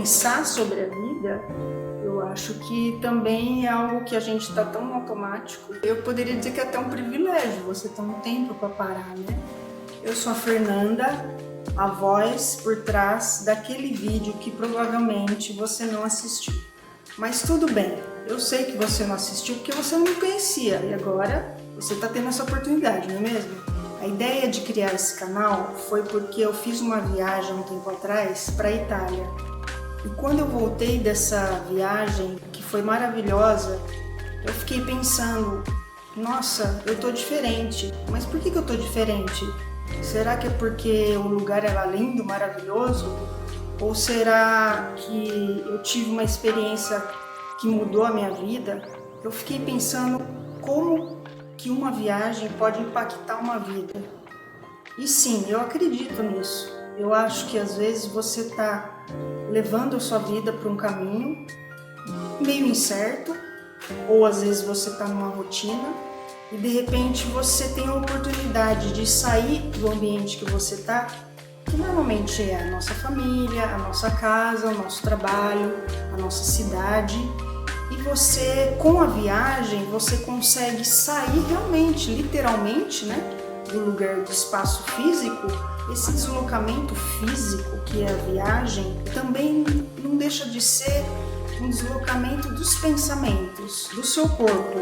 pensar sobre a vida, eu acho que também é algo que a gente está tão automático. Eu poderia dizer que é até um privilégio você ter um tempo para parar, né? Eu sou a Fernanda, a voz por trás daquele vídeo que provavelmente você não assistiu. Mas tudo bem, eu sei que você não assistiu porque você não me conhecia e agora você está tendo essa oportunidade, não é mesmo? A ideia de criar esse canal foi porque eu fiz uma viagem um tempo atrás para a Itália. E quando eu voltei dessa viagem, que foi maravilhosa, eu fiquei pensando, nossa, eu tô diferente. Mas por que eu tô diferente? Será que é porque o lugar era lindo, maravilhoso? Ou será que eu tive uma experiência que mudou a minha vida? Eu fiquei pensando como que uma viagem pode impactar uma vida. E sim, eu acredito nisso. Eu acho que às vezes você está levando a sua vida para um caminho meio incerto, ou às vezes você está numa rotina e de repente você tem a oportunidade de sair do ambiente que você está, que normalmente é a nossa família, a nossa casa, o nosso trabalho, a nossa cidade. E você, com a viagem, você consegue sair realmente, literalmente, né, do lugar do espaço físico. Esse deslocamento físico que é a viagem também não deixa de ser um deslocamento dos pensamentos, do seu corpo.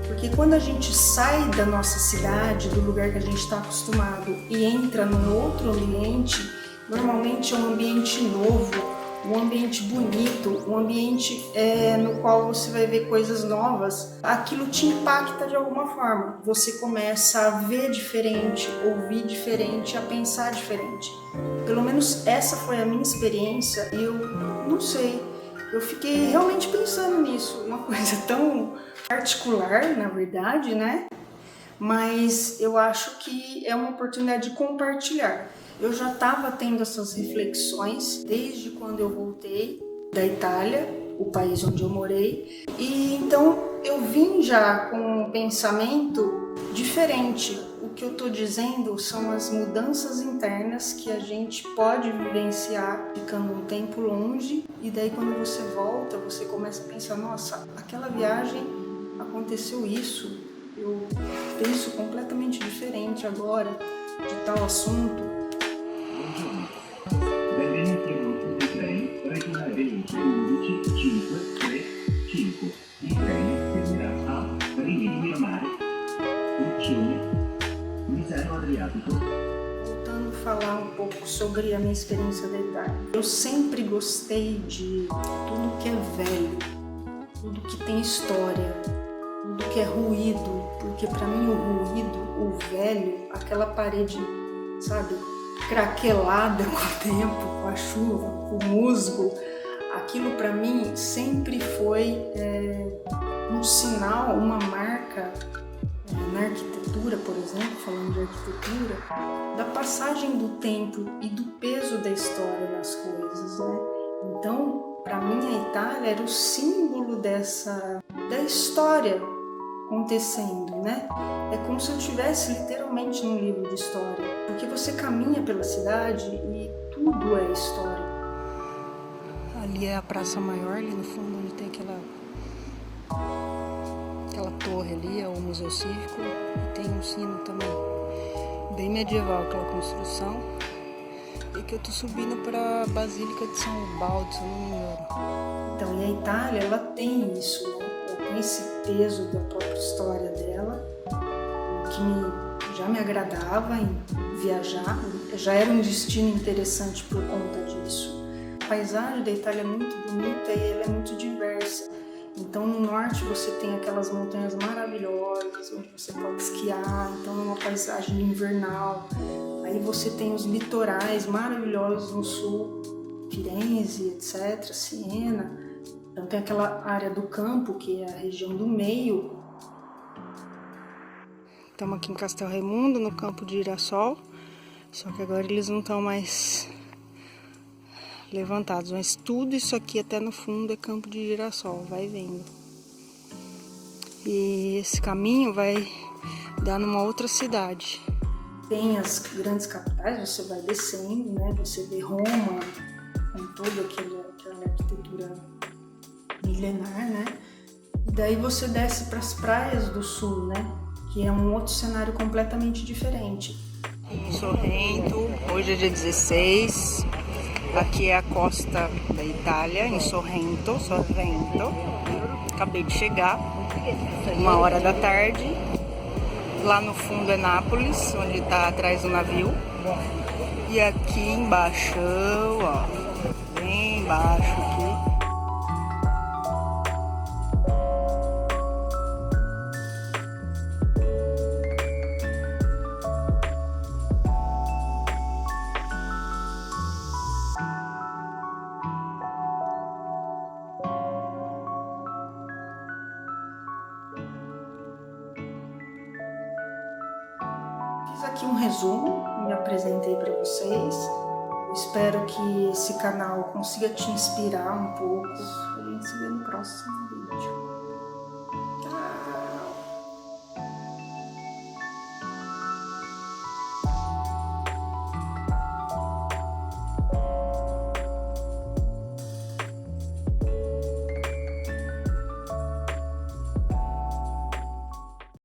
Porque quando a gente sai da nossa cidade, do lugar que a gente está acostumado e entra num outro ambiente, normalmente é um ambiente novo, um ambiente bonito, um ambiente no qual você vai ver coisas novas, aquilo te impacta de alguma forma. Você começa a ver diferente, ouvir diferente, a pensar diferente. Pelo menos essa foi a minha experiência e eu não sei, eu fiquei realmente pensando nisso, uma coisa tão particular, na verdade, né? Mas eu acho que é uma oportunidade de compartilhar. Eu já estava tendo essas reflexões desde quando eu voltei da Itália, o país onde eu morei, e então eu vim já com um pensamento diferente. O que eu estou dizendo são as mudanças internas que a gente pode vivenciar ficando um tempo longe, e daí quando você volta, você começa a pensar, nossa, aquela viagem aconteceu isso, eu penso completamente diferente agora de tal assunto. Benvenuti al gruppo di treni regionale 11-535. Il treno seguirà a Rimini Miramare, Uccione, Misano Adriatico. Voltando a falar um pouco sobre a minha experiência da Itália. Eu sempre gostei de tudo que é velho, tudo que tem história, tudo que é ruído, porque para mim o ruído, o velho, aquela parede, sabe, craquelada com o tempo, com a chuva, com o musgo, aquilo para mim sempre foi um sinal, uma marca na arquitetura, por exemplo, falando de arquitetura, da passagem do tempo e do peso da história nas coisas, né? Então, para mim a Itália era o símbolo da história acontecendo, né? É como se eu estivesse literalmente num livro de história, porque você caminha pela cidade e tudo é história. Ali é a Praça Maior, ali no fundo, onde tem aquela torre ali, é o Museu Cívico, e tem um sino também, bem medieval aquela construção, e que eu tô subindo para a Basílica de São Ubaldo, se eu não me engano. Então, e a Itália, ela tem isso, né? Ela tem esse peso da própria história dela, que já me agradava em viajar, já era um destino interessante por conta disso. A paisagem da Itália é muito bonita e ela é muito diversa. Então no norte você tem aquelas montanhas maravilhosas, onde você pode esquiar, então é uma paisagem invernal. Aí você tem os litorais maravilhosos no sul, Firenze, etc., Siena. Então tem aquela área do campo, que é a região do meio. Estamos aqui em Castel Raimundo, no campo de girassol, só que agora eles não estão mais levantados, mas tudo isso aqui até no fundo é campo de girassol, vai vendo. E esse caminho vai dar numa outra cidade. Tem as grandes capitais, você vai descendo, né? Você vê Roma, com todo aquela arquitetura milenar, né? E daí você desce para as praias do sul, né? Que é um outro cenário completamente diferente. Em Sorrento, hoje é dia 16, aqui é a costa da Itália, em Sorrento. Acabei de chegar, 1h da tarde. Lá no fundo é Nápoles, onde está atrás do navio. E aqui embaixo, ó, bem embaixo aqui. Fiz aqui um resumo, me apresentei para vocês. Espero que esse canal consiga te inspirar um pouco. A gente se vê no próximo vídeo.